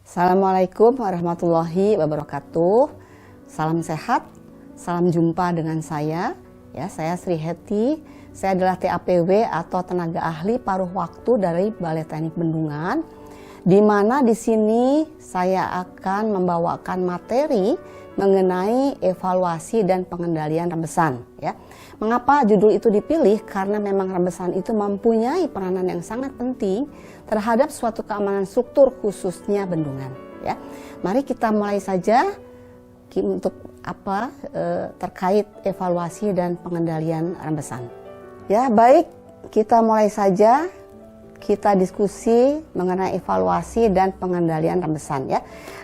Assalamualaikum warahmatullahi wabarakatuh. Salam sehat, salam jumpa dengan saya. Saya Sri Heti. Saya adalah TAPW atau tenaga ahli paruh waktu dari Balai Teknik Bendungan. Di mana di sini saya akan membawakan materi mengenai evaluasi dan pengendalian rembesan. Mengapa judul itu dipilih? Karena memang rembesan itu mempunyai peranan yang sangat penting terhadap suatu keamanan struktur khususnya bendungan. Mari kita mulai saja untuk terkait evaluasi dan pengendalian rembesan. Baik, kita mulai saja. Kita diskusi mengenai evaluasi dan pengendalian rembesan.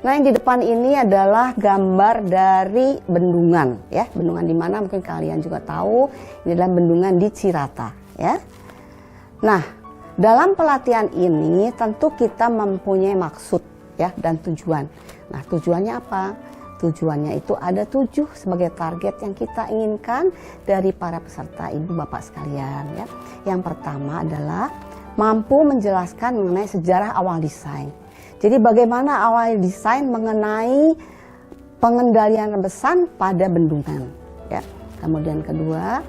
Nah, yang di depan ini adalah gambar dari bendungan. Bendungan di mana mungkin kalian juga tahu, ini adalah bendungan di Cirata. Nah, dalam pelatihan ini tentu kita mempunyai maksud dan tujuan. Nah, tujuannya apa? Tujuannya itu ada 7 sebagai target yang kita inginkan dari para peserta ibu bapak sekalian. Yang pertama adalah mampu menjelaskan mengenai sejarah awal desain. Jadi bagaimana awal desain mengenai pengendalian rembesan pada bendungan. Kemudian kedua,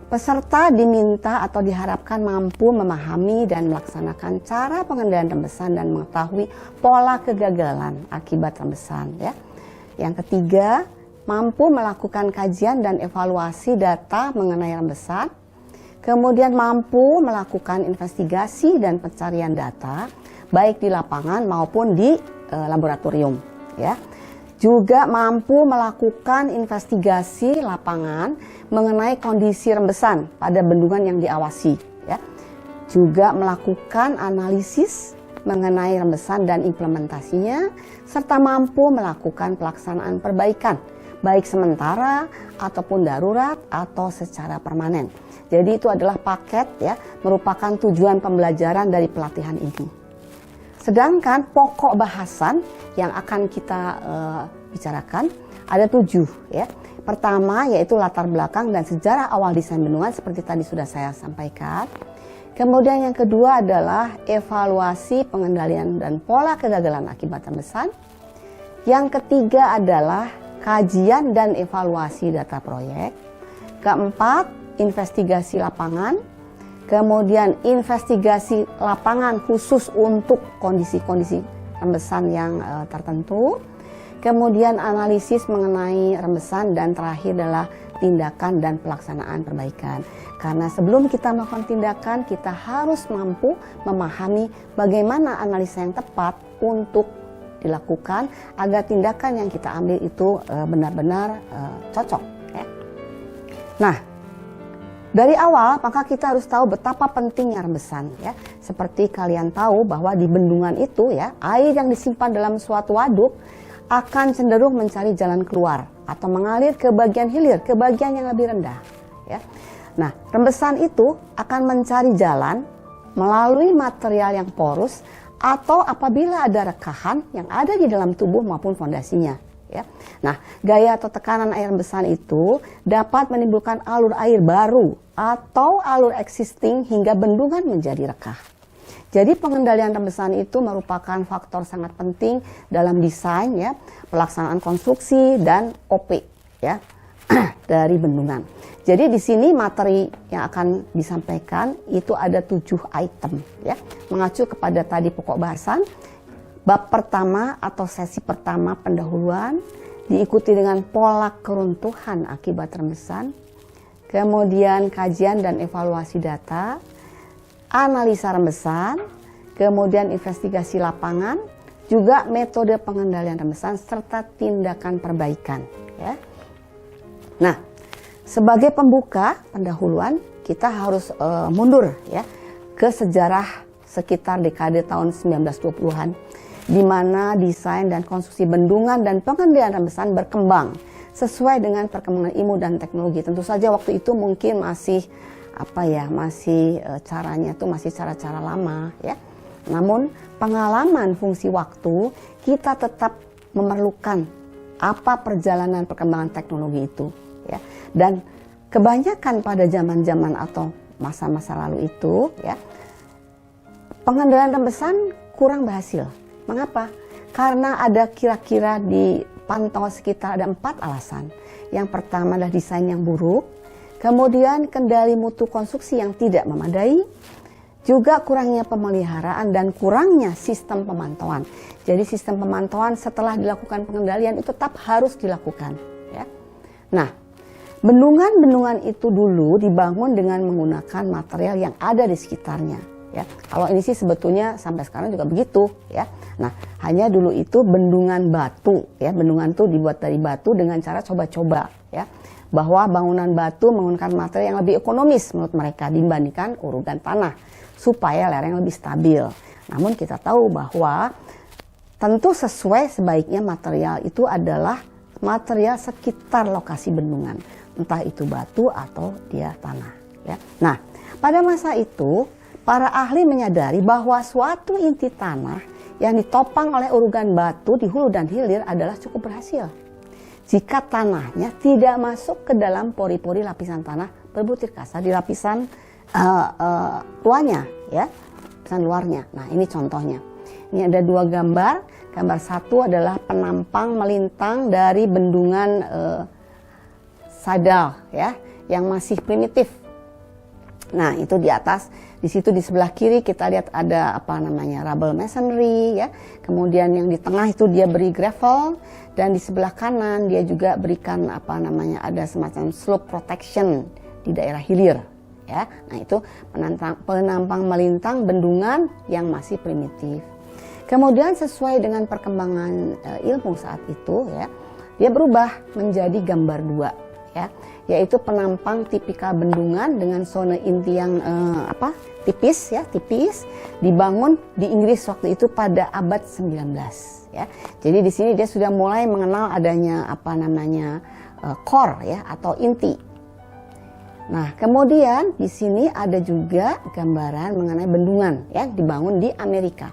peserta diminta atau diharapkan mampu memahami dan melaksanakan cara pengendalian rembesan dan mengetahui pola kegagalan akibat rembesan. Yang ketiga, mampu melakukan kajian dan evaluasi data mengenai rembesan. Kemudian mampu melakukan investigasi dan pencarian data baik di lapangan maupun di laboratorium. Juga mampu melakukan investigasi lapangan mengenai kondisi rembesan pada bendungan yang diawasi. Juga melakukan analisis mengenai rembesan dan implementasinya, serta mampu melakukan pelaksanaan perbaikan baik sementara ataupun darurat atau secara permanen. Jadi itu adalah paket merupakan tujuan pembelajaran dari pelatihan ini. Sedangkan pokok bahasan yang akan kita bicarakan ada 7. Pertama yaitu latar belakang dan sejarah awal desain bendungan seperti tadi sudah saya sampaikan. Kemudian yang kedua adalah evaluasi pengendalian dan pola kegagalan akibat rembesan. Yang ketiga adalah kajian dan evaluasi data proyek. Keempat, investigasi lapangan. Kemudian investigasi lapangan khusus untuk kondisi-kondisi rembesan yang tertentu. Kemudian analisis mengenai rembesan dan terakhir adalah tindakan dan pelaksanaan perbaikan. Karena sebelum kita melakukan tindakan, kita harus mampu memahami bagaimana analisa yang tepat untuk dilakukan agar tindakan yang kita ambil itu benar-benar cocok. Nah, dari awal maka kita harus tahu betapa pentingnya rembesan. Seperti kalian tahu bahwa di bendungan itu air yang disimpan dalam suatu waduk akan cenderung mencari jalan keluar atau mengalir ke bagian hilir, ke bagian yang lebih rendah. Nah, rembesan itu akan mencari jalan melalui material yang porus atau apabila ada rekahan yang ada di dalam tubuh maupun fondasinya. Nah, gaya atau tekanan air rembesan itu dapat menimbulkan alur air baru atau alur existing hingga bendungan menjadi rekah. Jadi pengendalian rembesan itu merupakan faktor sangat penting dalam desain pelaksanaan konstruksi dan OP dari bendungan. Jadi di sini materi yang akan disampaikan itu ada 7 item mengacu kepada tadi pokok bahasan. Bab pertama atau sesi pertama pendahuluan diikuti dengan pola keruntuhan akibat rembesan, kemudian kajian dan evaluasi data, analisa rembesan, kemudian investigasi lapangan, juga metode pengendalian rembesan serta tindakan perbaikan. Nah, sebagai pembuka pendahuluan kita harus mundur ke sejarah sekitar dekade tahun 1920-an di mana desain dan konstruksi bendungan dan pengendalian rembesan berkembang sesuai dengan perkembangan ilmu dan teknologi. Tentu saja waktu itu mungkin masih caranya itu masih cara-cara lama Namun pengalaman fungsi waktu kita tetap memerlukan apa perjalanan perkembangan teknologi itu dan kebanyakan pada zaman-zaman atau masa-masa lalu itu pengendalian rembesan kurang berhasil. Mengapa? Karena ada kira-kira dipantau sekitar ada 4 alasan. Yang pertama adalah desain yang buruk, kemudian kendali mutu konstruksi yang tidak memadai, juga kurangnya pemeliharaan dan kurangnya sistem pemantauan. Jadi sistem pemantauan setelah dilakukan pengendalian itu tetap harus dilakukan. Ya. Nah, bendungan-bendungan itu dulu dibangun dengan menggunakan material yang ada di sekitarnya. Ya. Kalau ini sih sebetulnya sampai sekarang juga begitu. Ya. Nah, hanya dulu itu bendungan batu. Ya. Bendungan itu dibuat dari batu dengan cara coba-coba. Ya. Bahwa bangunan batu menggunakan material yang lebih ekonomis menurut mereka dibandingkan urugan tanah, supaya lereng lebih stabil. Namun kita tahu bahwa tentu sebaiknya material itu adalah material sekitar lokasi bendungan, entah itu batu atau dia tanah. Ya. Nah, pada masa itu para ahli menyadari bahwa suatu inti tanah yang ditopang oleh urugan batu di hulu dan hilir adalah cukup berhasil jika tanahnya tidak masuk ke dalam pori-pori lapisan tanah berbutir kasar di lapisan luarnya, ya, lapisan luarnya. Nah, ini contohnya. Ini ada 2 gambar. Gambar 1 adalah penampang melintang dari bendungan Sadal, ya, yang masih primitif. Nah, itu di atas. Di situ di sebelah kiri kita lihat ada rubble masonry, ya. Kemudian yang di tengah itu dia beri gravel, dan di sebelah kanan dia juga berikan ada semacam slope protection di daerah hilir. Ya, nah itu penampang melintang bendungan yang masih primitif. Kemudian sesuai dengan perkembangan ilmu saat itu, ya, dia berubah menjadi gambar 2, ya, yaitu penampang tipikal bendungan dengan zona inti yang tipis, ya, tipis, dibangun di Inggris waktu itu pada abad 19. Ya, jadi di sini dia sudah mulai mengenal adanya core, ya, atau inti. Nah, kemudian di sini ada juga gambaran mengenai bendungan yang dibangun di Amerika.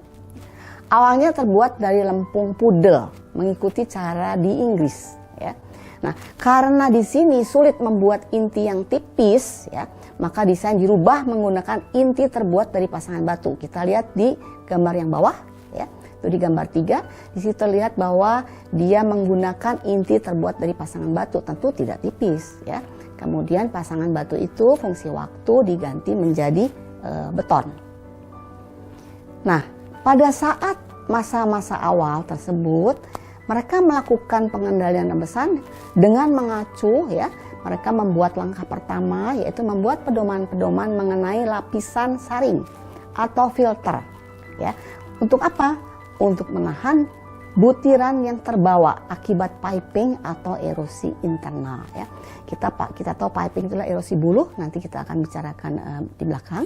Awalnya terbuat dari lempung pudel, mengikuti cara di Inggris. Ya. Nah, karena di sini sulit membuat inti yang tipis, ya, maka desain dirubah menggunakan inti terbuat dari pasangan batu. Kita lihat di gambar yang bawah, ya, itu di gambar 3. Di situ terlihat bahwa dia menggunakan inti terbuat dari pasangan batu, tentu tidak tipis, ya. Kemudian pasangan batu itu fungsi waktu diganti menjadi beton. Nah, pada saat masa-masa awal tersebut, mereka melakukan pengendalian rembesan dengan mengacu, ya, mereka membuat langkah pertama yaitu membuat pedoman-pedoman mengenai lapisan saring atau filter. Ya. Untuk apa? Untuk menahan butiran yang terbawa akibat piping atau erosi internal, ya. Kita tahu piping itulah erosi buluh, nanti kita akan bicarakan di belakang.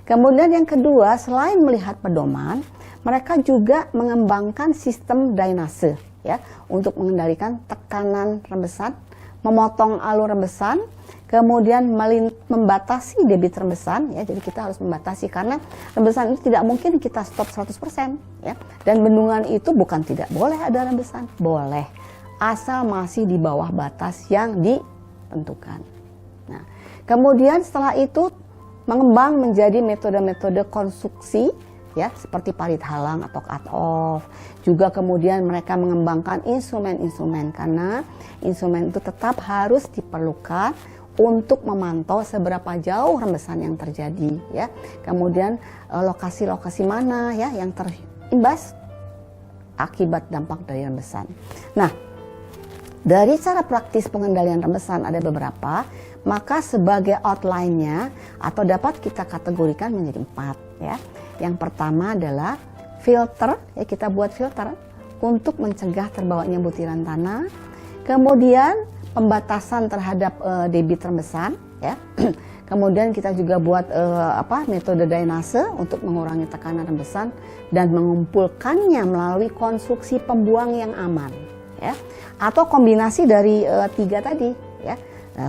Kemudian yang kedua, selain melihat pedoman, mereka juga mengembangkan sistem drainase, ya, untuk mengendalikan tekanan rembesan, memotong alur rembesan, kemudian membatasi debit rembesan, ya. Jadi kita harus membatasi karena rembesan itu tidak mungkin kita stop 100%, ya. Dan bendungan itu bukan tidak boleh ada rembesan, boleh, asal masih di bawah batas yang ditentukan. Nah, kemudian setelah itu mengembang menjadi metode-metode konstruksi, ya, seperti parit halang atau cut off. Juga kemudian mereka mengembangkan instrumen-instrumen karena instrumen itu tetap harus diperlukan untuk memantau seberapa jauh rembesan yang terjadi, ya. Kemudian lokasi-lokasi mana, ya, yang terimbas akibat dampak dari rembesan. Nah, dari cara praktis pengendalian rembesan ada beberapa, maka sebagai outline-nya atau dapat kita kategorikan menjadi 4, ya. Yang pertama adalah filter, ya, kita buat filter untuk mencegah terbawanya butiran tanah. Kemudian pembatasan terhadap debit rembesan, ya. Kemudian kita juga buat metode drainase untuk mengurangi tekanan rembesan dan mengumpulkannya melalui konstruksi pembuang yang aman, ya. Atau kombinasi dari 3 tadi, ya.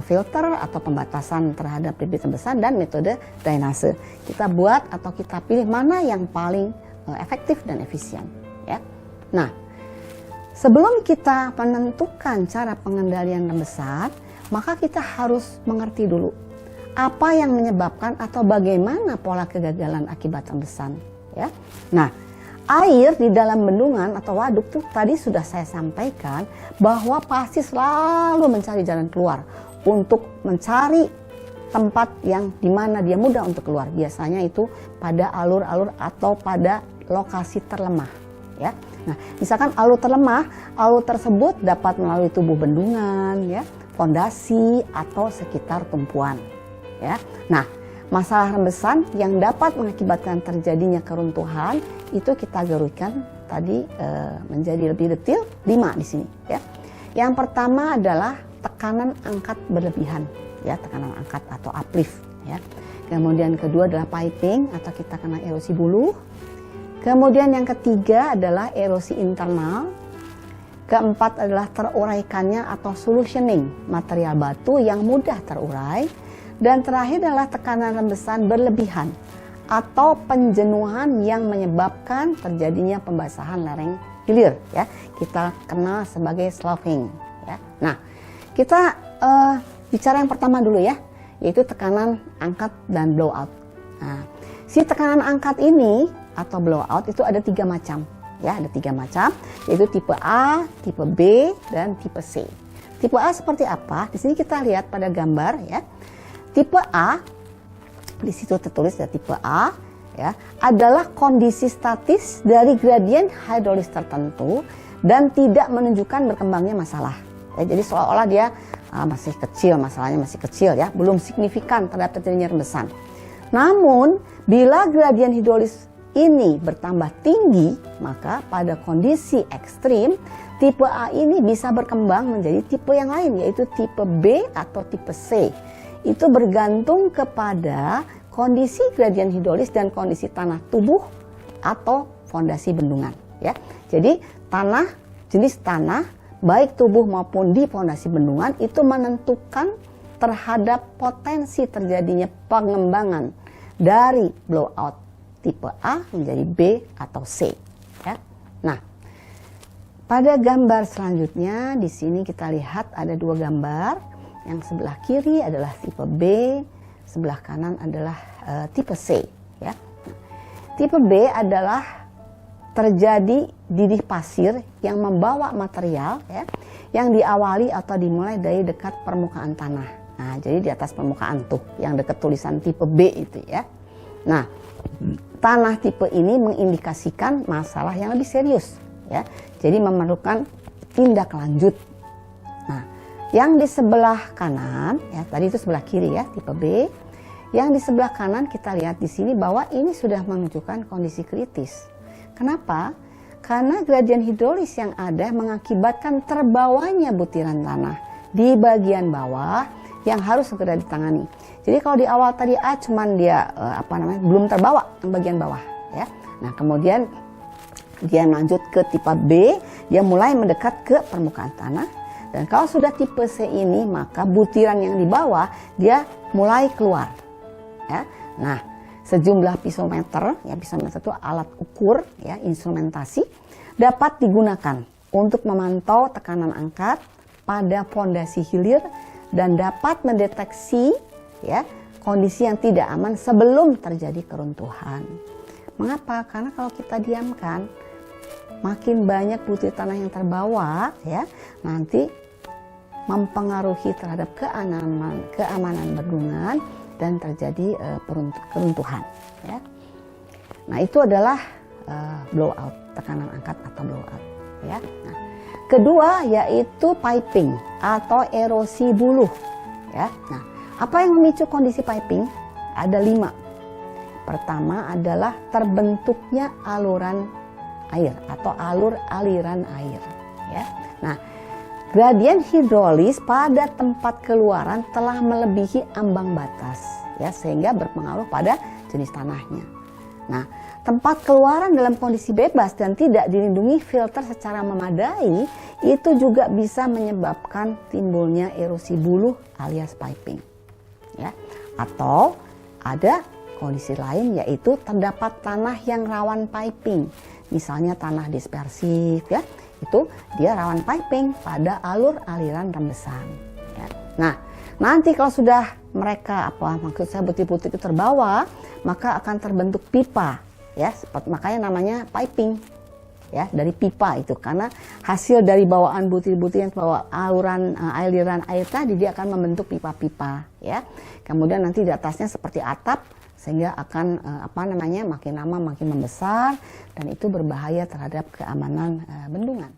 Filter atau pembatasan terhadap debit rembesan dan metode drainase. Kita buat atau kita pilih mana yang paling efektif dan efisien, ya. Nah, sebelum kita menentukan cara pengendalian rembesan, maka kita harus mengerti dulu apa yang menyebabkan atau bagaimana pola kegagalan akibat rembesan, ya. Nah, air di dalam bendungan atau waduk tuh tadi sudah saya sampaikan bahwa pasti selalu mencari jalan keluar untuk mencari tempat yang dimana dia mudah untuk keluar. Biasanya itu pada alur-alur atau pada lokasi terlemah, ya. Nah, misalkan alur terlemah, alur tersebut dapat melalui tubuh bendungan, ya, fondasi atau sekitar tumpuan, ya. Nah, masalah rembesan yang dapat mengakibatkan terjadinya keruntuhan itu kita gariskan tadi menjadi lebih detail 5 di sini, ya. Yang pertama adalah tekanan angkat berlebihan, ya, tekanan angkat atau uplift, ya. Kemudian kedua adalah piping atau kita kenal erosi buluh. Kemudian yang ketiga adalah erosi internal. Keempat adalah teruraikannya atau solutioning material batu yang mudah terurai. Dan terakhir adalah tekanan rembesan berlebihan atau penjenuhan yang menyebabkan terjadinya pembasahan lereng hilir, ya. Kita kenal sebagai sloughing, ya. Nah, kita bicara yang pertama dulu, ya, yaitu tekanan angkat dan blowout. Nah, si tekanan angkat ini atau blowout itu ada 3 macam, ya, ada 3 macam, yaitu tipe A, tipe B, dan tipe C. Tipe A seperti apa? Di sini kita lihat pada gambar, ya. Tipe A, di situ tertulis ya tipe A, ya, adalah kondisi statis dari gradien hidrolis tertentu dan tidak menunjukkan berkembangnya masalah. Ya, jadi seolah-olah dia masih kecil, masalahnya masih kecil, ya, belum signifikan terhadap terjadinya rembesan. Namun, bila gradien hidrolis ini bertambah tinggi, maka pada kondisi ekstrim, tipe A ini bisa berkembang menjadi tipe yang lain, yaitu tipe B atau tipe C. Itu bergantung kepada kondisi gradien hidrolis dan kondisi tanah tubuh atau fondasi bendungan, ya. Jadi jenis tanah baik tubuh maupun di fondasi bendungan itu menentukan terhadap potensi terjadinya pengembangan dari blowout tipe A menjadi B atau C, ya. Nah, pada gambar selanjutnya di sini kita lihat ada 2 gambar. Yang sebelah kiri adalah tipe B, sebelah kanan adalah tipe C, ya. Tipe B adalah terjadi didih pasir yang membawa material, ya, yang diawali atau dimulai dari dekat permukaan tanah. Nah, jadi di atas permukaan tuh yang dekat tulisan tipe B itu, ya. Nah, tanah tipe ini mengindikasikan masalah yang lebih serius, ya. Jadi memerlukan tindak lanjut. Nah, yang di sebelah kanan, ya, tadi itu sebelah kiri, ya, tipe B. Yang di sebelah kanan kita lihat di sini bahwa ini sudah menunjukkan kondisi kritis. Kenapa? Karena gradien hidrolis yang ada mengakibatkan terbawanya butiran tanah di bagian bawah yang harus segera ditangani. Jadi kalau di awal tadi A cuman dia belum terbawa yang bagian bawah, ya. Nah, kemudian dia lanjut ke tipe B, dia mulai mendekat ke permukaan tanah. Dan kalau sudah tipe C ini, maka butiran yang di bawah dia mulai keluar, ya. Nah, sejumlah pisometer, ya, pisometer itu alat ukur, ya, instrumentasi dapat digunakan untuk memantau tekanan angkat pada fondasi hilir dan dapat mendeteksi, ya, kondisi yang tidak aman sebelum terjadi keruntuhan. Mengapa? Karena kalau kita diamkan, makin banyak butir tanah yang terbawa, ya, nanti mempengaruhi terhadap keamanan bendungan dan terjadi keruntuhan, ya. Nah, itu adalah blowout, tekanan angkat atau blowout, ya. Nah, kedua yaitu piping atau erosi buluh, ya. Nah, apa yang memicu kondisi piping? Ada 5. Pertama adalah terbentuknya aluran air atau alur aliran air, ya. Nah, gradien hidrolis pada tempat keluaran telah melebihi ambang batas, ya, sehingga berpengaruh pada jenis tanahnya. Nah, tempat keluaran dalam kondisi bebas dan tidak dilindungi filter secara memadai itu juga bisa menyebabkan timbulnya erosi buluh alias piping, ya. Atau ada kondisi lain yaitu terdapat tanah yang rawan piping, misalnya tanah dispersif, ya. Itu dia rawan piping pada alur aliran rembesan, ya. Nah, nanti kalau sudah mereka butir-butir itu terbawa, maka akan terbentuk pipa, ya, makanya namanya piping ya, dari pipa itu, karena hasil dari bawaan butir-butir yang bawa aliran air tadi dia akan membentuk pipa-pipa ya. Kemudian nanti di atasnya seperti atap sehingga akan makin lama makin membesar dan itu berbahaya terhadap keamanan bendungan.